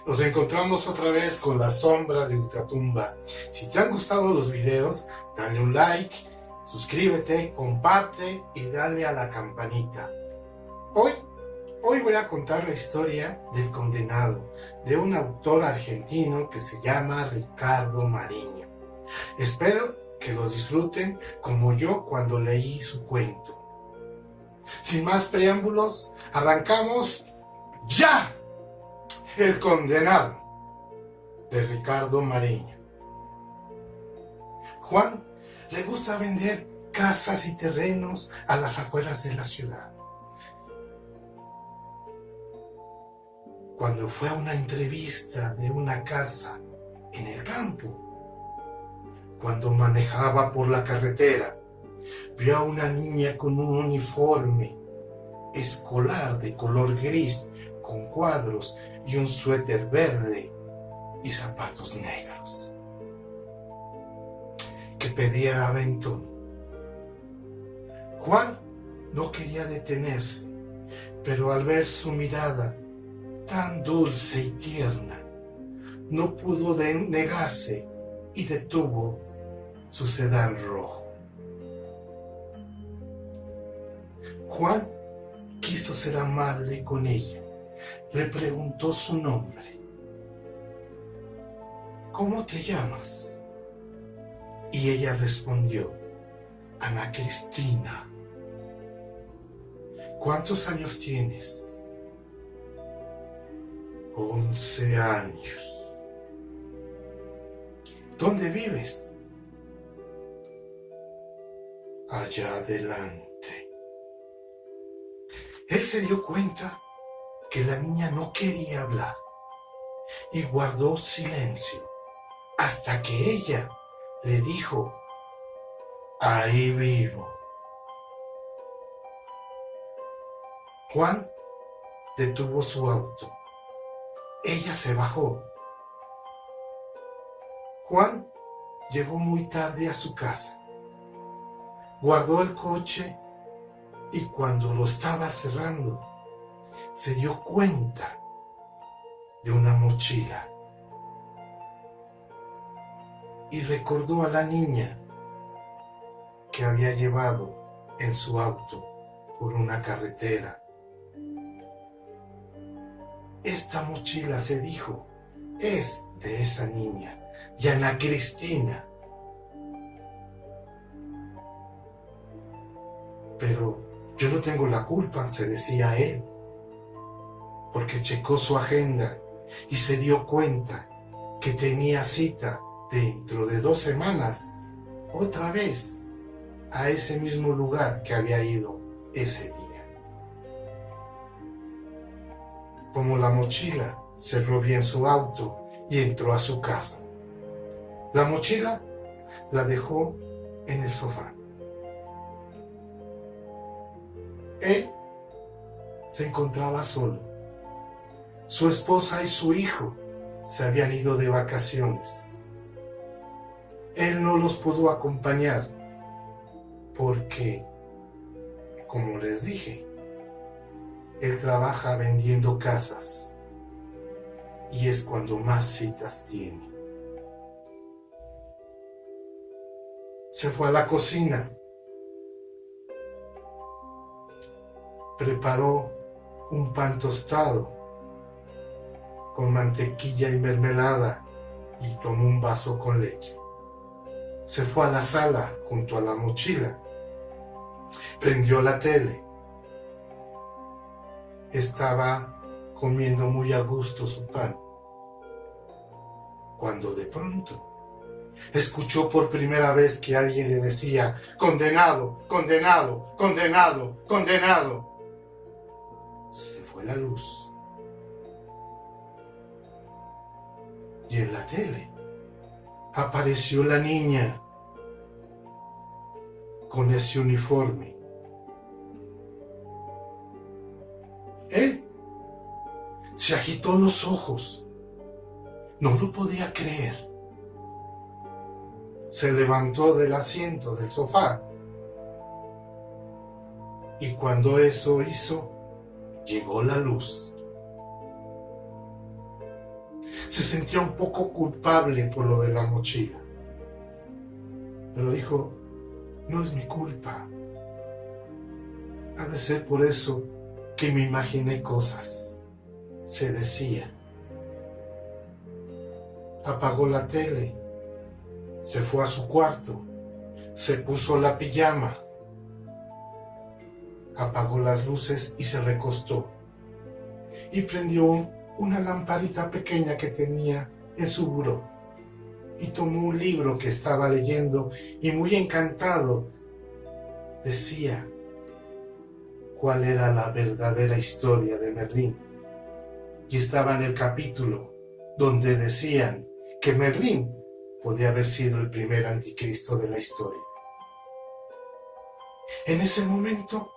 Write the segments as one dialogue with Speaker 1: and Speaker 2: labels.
Speaker 1: Nos encontramos otra vez con la sombra de Ultratumba. Si te han gustado los videos, dale un like, suscríbete, comparte y dale a la campanita. Hoy voy a contar la historia del Condenado, de un autor argentino que se llama Ricardo Mariño. Espero que lo disfruten como yo cuando leí su cuento. Sin más preámbulos, arrancamos ¡ya! El Condenado, de Ricardo Mariño. Juan le gusta vender casas y terrenos a las afueras de la ciudad. Cuando fue a una entrevista de una casa en el campo, cuando manejaba por la carretera, vio a una niña con un uniforme escolar de color gris, con cuadros y un suéter verde y zapatos negros, que pedía aventón. Juan no quería detenerse, pero al ver su mirada tan dulce y tierna, no pudo negarse y detuvo su sedán rojo. Juan quiso ser amable con ella. Le preguntó su nombre. ¿Cómo te llamas? Y ella respondió, Ana Cristina. ¿Cuántos años tienes? 11 años. ¿Dónde vives? Allá adelante. Él se dio cuenta que la niña no quería hablar y guardó silencio hasta que ella le dijo, ahí vivo. Juan detuvo su auto. Ella se bajó. Juan llegó muy tarde a su casa. Guardó el coche y cuando lo estaba cerrando, se dio cuenta de una mochila y recordó a la niña que había llevado en su auto por una carretera. Esta mochila, se dijo, es de esa niña, de Ana Cristina. Pero yo no tengo la culpa, se decía él, porque checó su agenda y se dio cuenta que tenía cita dentro de 2 semanas, otra vez, a ese mismo lugar que había ido ese día. Tomó la mochila, cerró bien su auto y entró a su casa. La mochila la dejó en el sofá. Él se encontraba solo. Su esposa y su hijo se habían ido de vacaciones. Él no los pudo acompañar porque, como les dije, él trabaja vendiendo casas y es cuando más citas tiene. Se fue a la cocina. Preparó un pan tostado con mantequilla y mermelada y tomó un vaso con leche. Se fue a la sala junto a la mochila. Prendió la tele. Estaba comiendo muy a gusto su pan, cuando de pronto escuchó por primera vez que alguien le decía, condenado, condenado, condenado, condenado. Se fue la luz. Y en la tele apareció la niña con ese uniforme. Él se agitó los ojos. No lo podía creer. Se levantó del asiento del sofá. Y cuando eso hizo, llegó la luz. Se sentía un poco culpable por lo de la mochila. Pero dijo, no es mi culpa. Ha de ser por eso que me imaginé cosas. Se decía. Apagó la tele. Se fue a su cuarto. Se puso la pijama. Apagó las luces y se recostó. Y prendió una lamparita pequeña que tenía en su buró. Y tomó un libro que estaba leyendo y muy encantado decía cuál era la verdadera historia de Merlín. Y estaba en el capítulo donde decían que Merlín podía haber sido el primer anticristo de la historia. En ese momento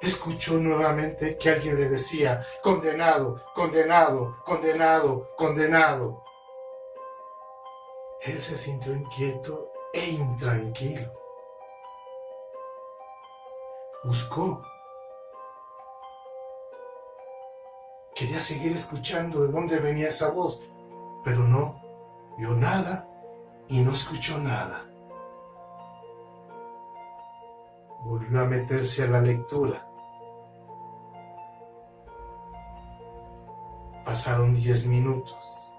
Speaker 1: escuchó nuevamente que alguien le decía, condenado, condenado, condenado, condenado. Él se sintió inquieto e intranquilo. Buscó. Quería seguir escuchando de dónde venía esa voz, pero no vio nada y no escuchó nada. Volvió a meterse a la lectura. Pasaron 10 minutos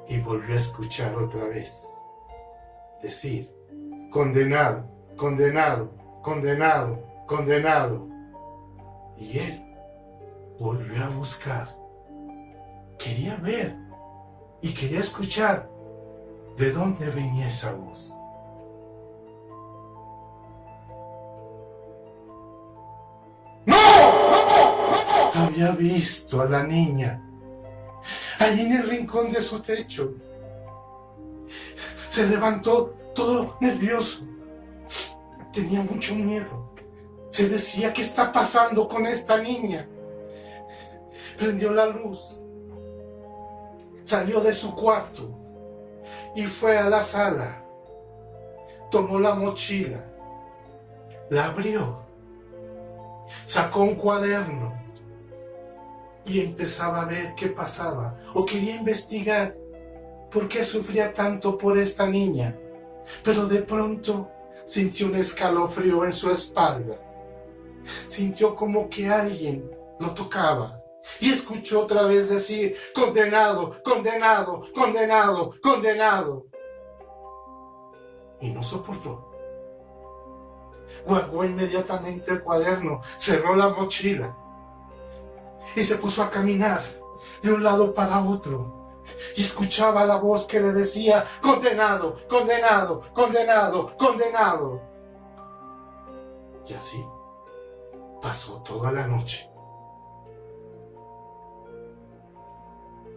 Speaker 1: y volvió a escuchar otra vez decir, condenado, condenado, condenado, condenado. Y él volvió a buscar. Quería ver y quería escuchar de dónde venía esa voz. Había visto a la niña allí en el rincón de su techo. Se levantó todo nervioso. Tenía mucho miedo. Se decía, ¿qué está pasando con esta niña? Prendió la luz. Salió de su cuarto y fue a la sala. Tomó la mochila. La abrió. Sacó un cuaderno. Y empezaba a ver qué pasaba, o quería investigar por qué sufría tanto por esta niña. Pero de pronto sintió un escalofrío en su espalda. Sintió como que alguien lo tocaba. Y escuchó otra vez decir, condenado, condenado, condenado, condenado. Y no soportó. Guardó inmediatamente el cuaderno, cerró la mochila. Y se puso a caminar de un lado para otro. Y escuchaba la voz que le decía, condenado, condenado, condenado, condenado. Y así pasó toda la noche.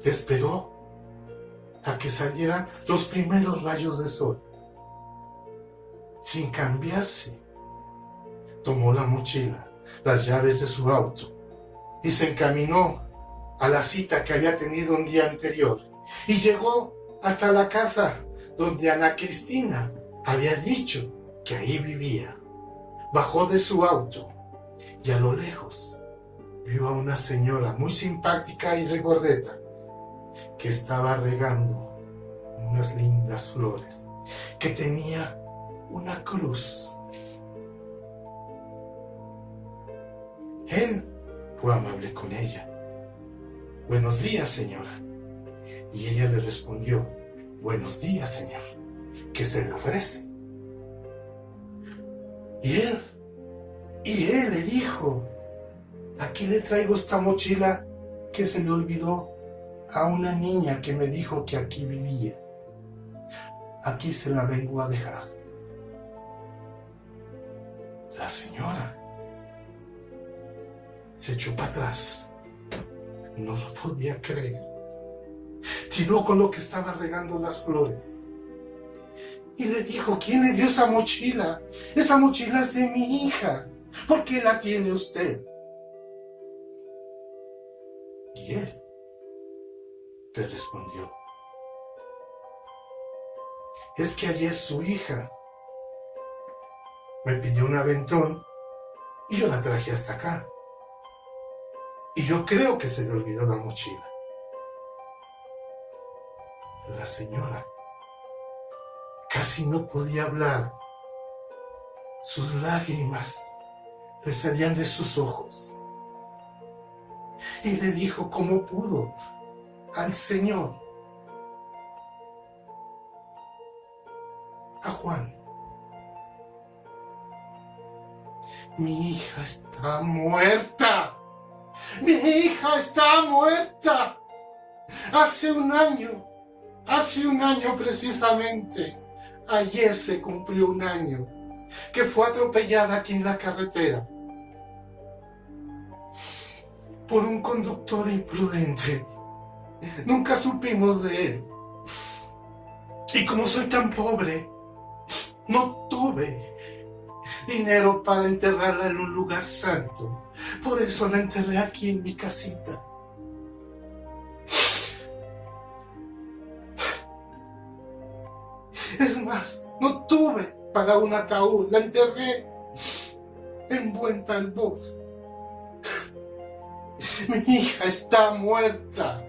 Speaker 1: Esperó a que salieran los primeros rayos de sol. Sin cambiarse, tomó la mochila, las llaves de su auto, y se encaminó a la cita que había tenido un día anterior. Y llegó hasta la casa donde Ana Cristina había dicho que ahí vivía. Bajó de su auto y a lo lejos vio a una señora muy simpática y regordeta que estaba regando unas lindas flores, que tenía una cruz. Él fue amable con ella. Buenos días, señora. Y ella le respondió, buenos días, señor. ¿Qué se le ofrece? Y él le dijo, aquí le traigo esta mochila que se le olvidó a una niña que me dijo que aquí vivía. Aquí se la vengo a dejar. La señora se echó para atrás. No lo podía creer. Tiró con lo que estaba regando las flores. Y le dijo, ¿quién le dio esa mochila? Esa mochila es de mi hija. ¿Por qué la tiene usted? Y él le respondió, es que ayer su hija me pidió un aventón y yo la traje hasta acá. Y yo creo que se le olvidó la mochila. La señora casi no podía hablar. Sus lágrimas le salían de sus ojos. Y le dijo como pudo al Señor, a Juan: mi hija está muerta. Mi hija está muerta. Hace un año precisamente, ayer se cumplió un año que fue atropellada aquí en la carretera por un conductor imprudente. Nunca supimos de él. Y como soy tan pobre, no tuve dinero para enterrarla en un lugar santo. Por eso la enterré aquí en mi casita. Es más, no tuve para un ataúd. La enterré envuelta en bolsas. Mi hija está muerta.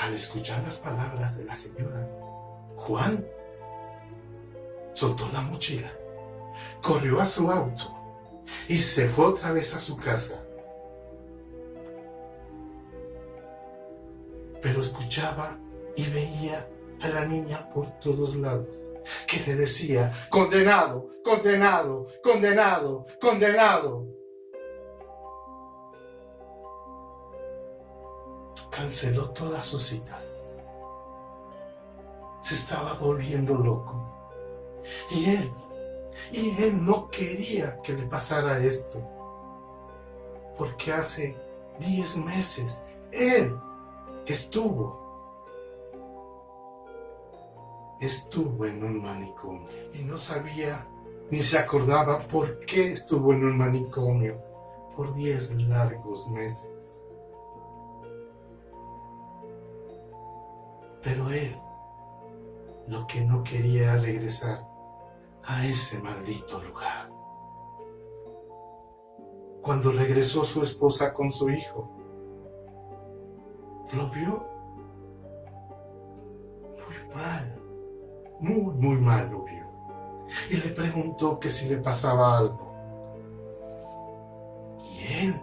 Speaker 1: Al escuchar las palabras de la señora, Juan soltó la mochila, corrió a su auto y se fue otra vez a su casa. Pero escuchaba y veía a la niña por todos lados, que le decía: condenado, condenado, condenado, condenado. Canceló todas sus citas. Se estaba volviendo loco. Y él no quería que le pasara esto. Porque hace 10 meses él estuvo en un manicomio. Y no sabía ni se acordaba por qué estuvo en un manicomio por 10 largos meses. Pero él lo que no quería era regresar a ese maldito lugar. Cuando regresó su esposa con su hijo, lo vio muy mal, muy mal lo vio. Y le preguntó que si le pasaba algo. Y él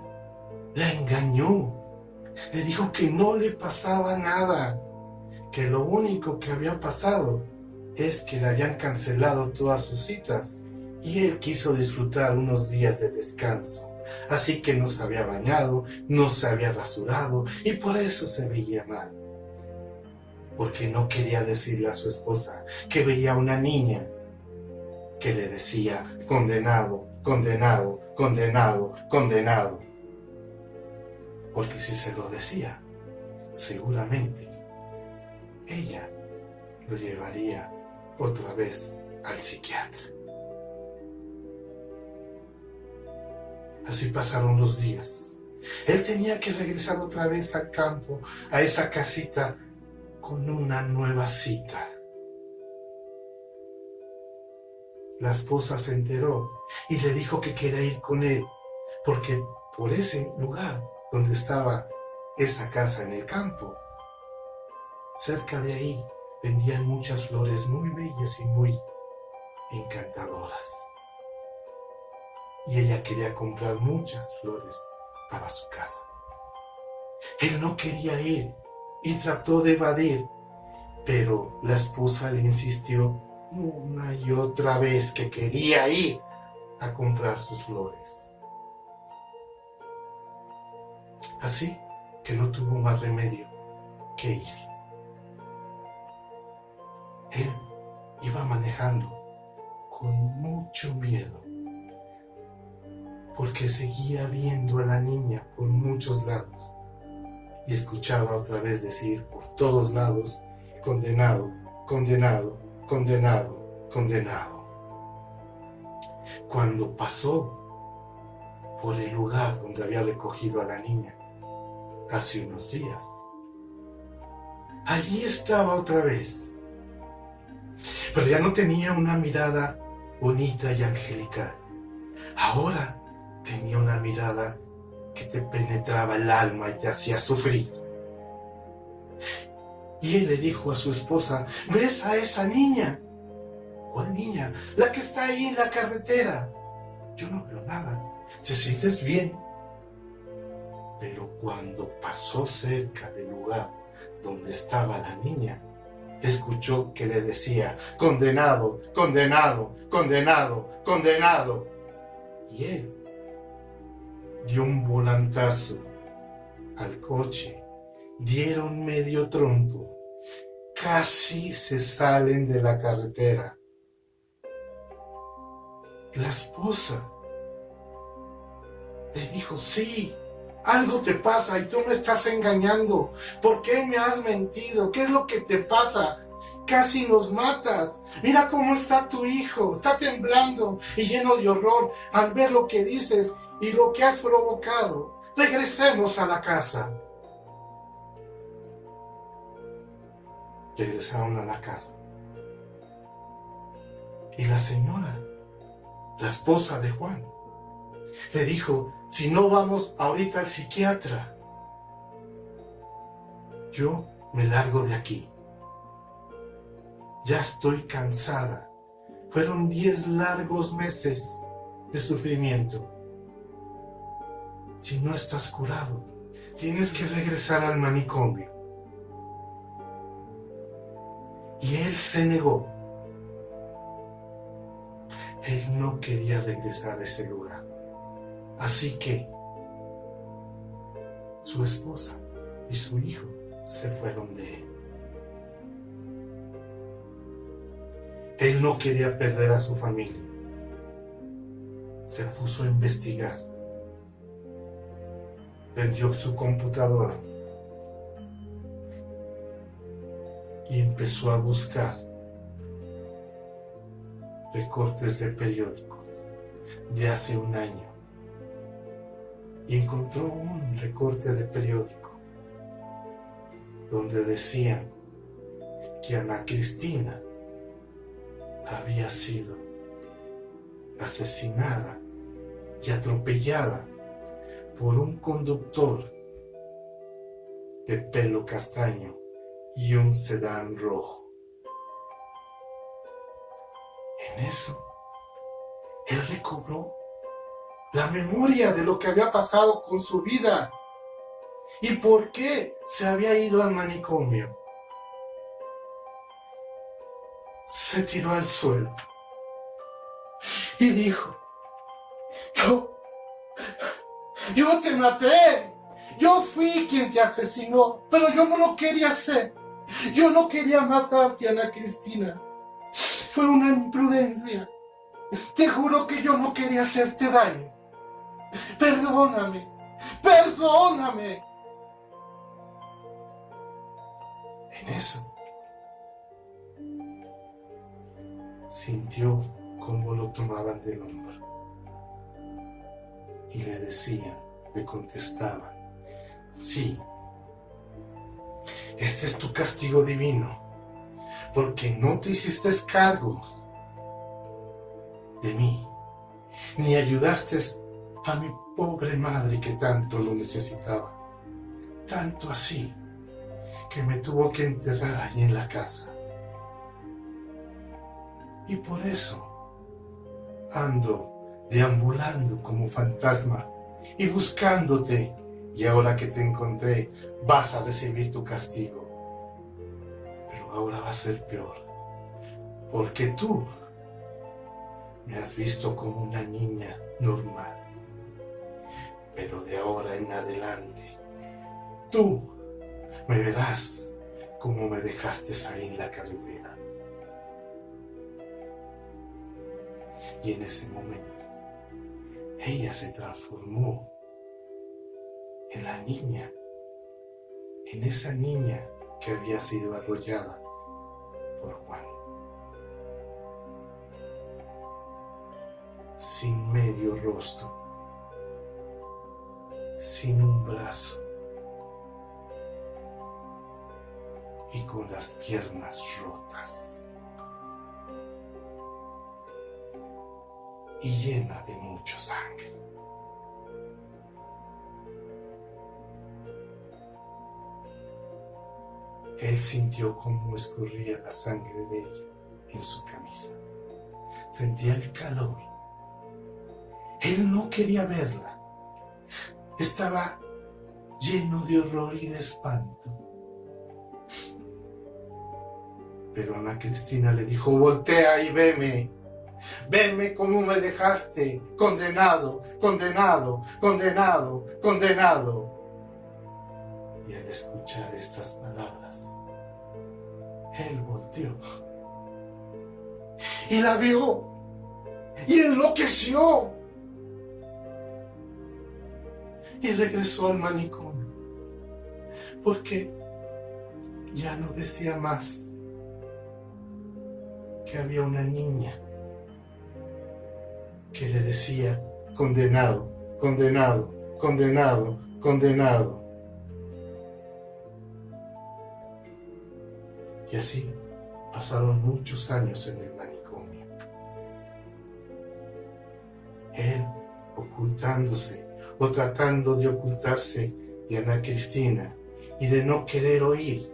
Speaker 1: la engañó. Le dijo que no le pasaba nada, que lo único que había pasado es que le habían cancelado todas sus citas y él quiso disfrutar unos días de descanso. Así que no se había bañado, no se había rasurado y por eso se veía mal. Porque no quería decirle a su esposa que veía a una niña que le decía: condenado, condenado, condenado, condenado. Porque si se lo decía, seguramente ella lo llevaría otra vez al psiquiatra. Así pasaron los días. Él tenía que regresar otra vez al campo, a esa casita, con una nueva cita. La esposa se enteró y le dijo que quería ir con él, porque por ese lugar donde estaba esa casa en el campo, cerca de ahí vendían muchas flores muy bellas y muy encantadoras. Y ella quería comprar muchas flores para su casa. Él no quería ir y trató de evadir, pero la esposa le insistió una y otra vez que quería ir a comprar sus flores. Así que no tuvo más remedio que ir. Él iba manejando con mucho miedo, porque seguía viendo a la niña por muchos lados y escuchaba otra vez decir por todos lados: condenado, condenado, condenado, condenado. Cuando pasó por el lugar donde había recogido a la niña hace unos días, allí estaba otra vez. Pero ya no tenía una mirada bonita y angelical. Ahora tenía una mirada que te penetraba el alma y te hacía sufrir. Y él le dijo a su esposa: ¿ves a esa niña? ¿Cuál niña? La que está ahí en la carretera. Yo no veo nada. ¿Te sientes bien? Pero cuando pasó cerca del lugar donde estaba la niña, escuchó que le decía: condenado, condenado, condenado, condenado. Y él dio un volantazo al coche. Dieron medio trompo. Casi se salen de la carretera. La esposa le dijo: sí, algo te pasa y tú me estás engañando. ¿Por qué me has mentido? ¿Qué es lo que te pasa? Casi nos matas. Mira cómo está tu hijo. Está temblando y lleno de horror al ver lo que dices y lo que has provocado. Regresemos a la casa. Regresaron a la casa. Y la señora, la esposa de Juan, le dijo: si no vamos ahorita al psiquiatra, yo me largo de aquí. Ya estoy cansada. Fueron 10 largos meses de sufrimiento. Si no estás curado, tienes que regresar al manicomio. Y él se negó. Él no quería regresar a ese lugar. Así que su esposa y su hijo se fueron de él. Él no quería perder a su familia. Se puso a investigar. Prendió su computadora y empezó a buscar recortes de periódico de hace un año. Y encontró un recorte de periódico donde decían que Ana Cristina había sido asesinada y atropellada por un conductor de pelo castaño y un sedán rojo. En eso, él recobró la memoria de lo que había pasado con su vida y por qué se había ido al manicomio. Se tiró al suelo y dijo: yo te maté, yo fui quien te asesinó, pero yo no lo quería hacer. Yo no quería matarte, Ana Cristina. Fue una imprudencia. Te juro que yo no quería hacerte daño. Perdóname, perdóname. En eso, sintió cómo lo tomaban del hombro y le decían, le contestaban: sí, este es tu castigo divino, porque no te hiciste cargo de mí, ni ayudaste a mi pobre madre que tanto lo necesitaba, tanto así que me tuvo que enterrar ahí en la casa. Y por eso ando deambulando como fantasma y buscándote. Y ahora que te encontré, vas a recibir tu castigo. Pero ahora va a ser peor, porque tú me has visto como una niña normal. Pero de ahora en adelante, tú me verás como me dejaste ahí en la carretera. Y en ese momento, ella se transformó en la niña, en esa niña que había sido arrollada por Juan. Sin medio rostro, sin un brazo y con las piernas rotas y llena de mucha sangre. Él sintió cómo escurría la sangre de ella en su camisa. Sentía el calor. Él no quería verla. Estaba lleno de horror y de espanto. Pero Ana Cristina le dijo: voltea y veme. Veme cómo me dejaste, condenado, condenado, condenado, condenado. Y al escuchar estas palabras, él volteó y la vio y enloqueció y regresó al manicomio, porque ya no decía más que había una niña que le decía: condenado, condenado, condenado, condenado. Y así pasaron muchos años en el manicomio. Él ocultándose o tratando de ocultarse de Ana Cristina y de no querer oír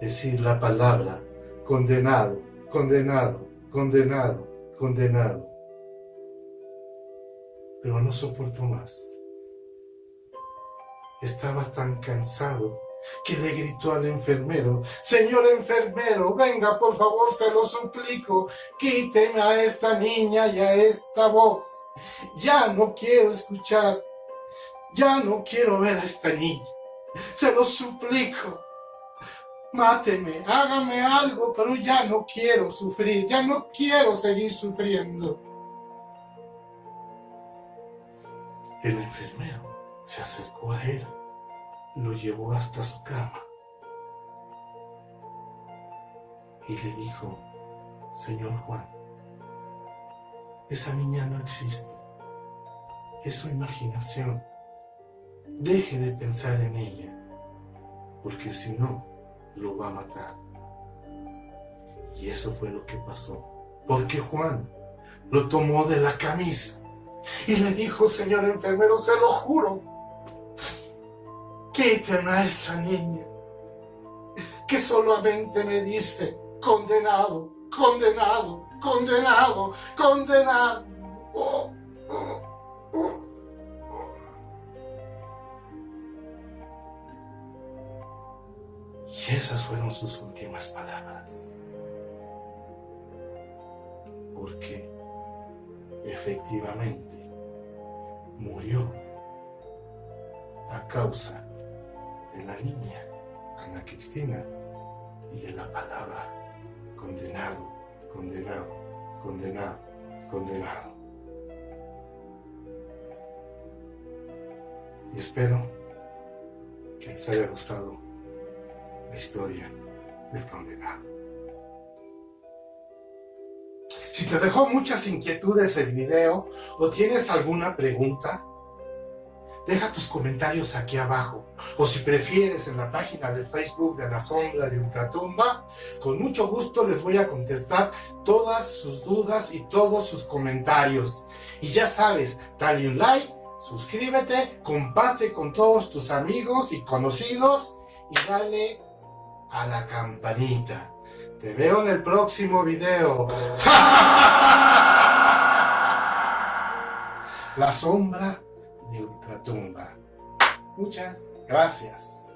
Speaker 1: decir la palabra condenado, condenado, condenado, condenado. Pero no soportó más. Estaba tan cansado que le gritó al enfermero: señor enfermero, venga por favor, se lo suplico, quíteme a esta niña y a esta voz. Ya no quiero escuchar, ya no quiero ver a esta niña, se lo suplico. Máteme, hágame algo, pero ya no quiero sufrir, ya no quiero seguir sufriendo. El enfermero se acercó a él, lo llevó hasta su cama y le dijo: señor Juan, esa niña no existe, es su imaginación. Deje de pensar en ella, porque si no, lo va a matar. Y eso fue lo que pasó, porque Juan lo tomó de la camisa y le dijo: señor enfermero, se lo juro, quíteme a esta niña, que solamente me dice condenado, condenado, condenado, condenado. Oh, oh, oh. Y esas fueron sus últimas palabras. Porque efectivamente murió a causa de la niña Ana Cristina y de la palabra condenado, condenado, condenado, condenado. Y espero que les haya gustado la historia del condenado. Si te dejó muchas inquietudes el video o tienes alguna pregunta, deja tus comentarios aquí abajo, o si prefieres en la página de Facebook de La Sombra de Ultratumba. Con mucho gusto les voy a contestar todas sus dudas y todos sus comentarios. Y ya sabes, dale un like, suscríbete, comparte con todos tus amigos y conocidos y dale a la campanita. Te veo en el próximo video. La Sombra de Ultratumba. Muchas gracias.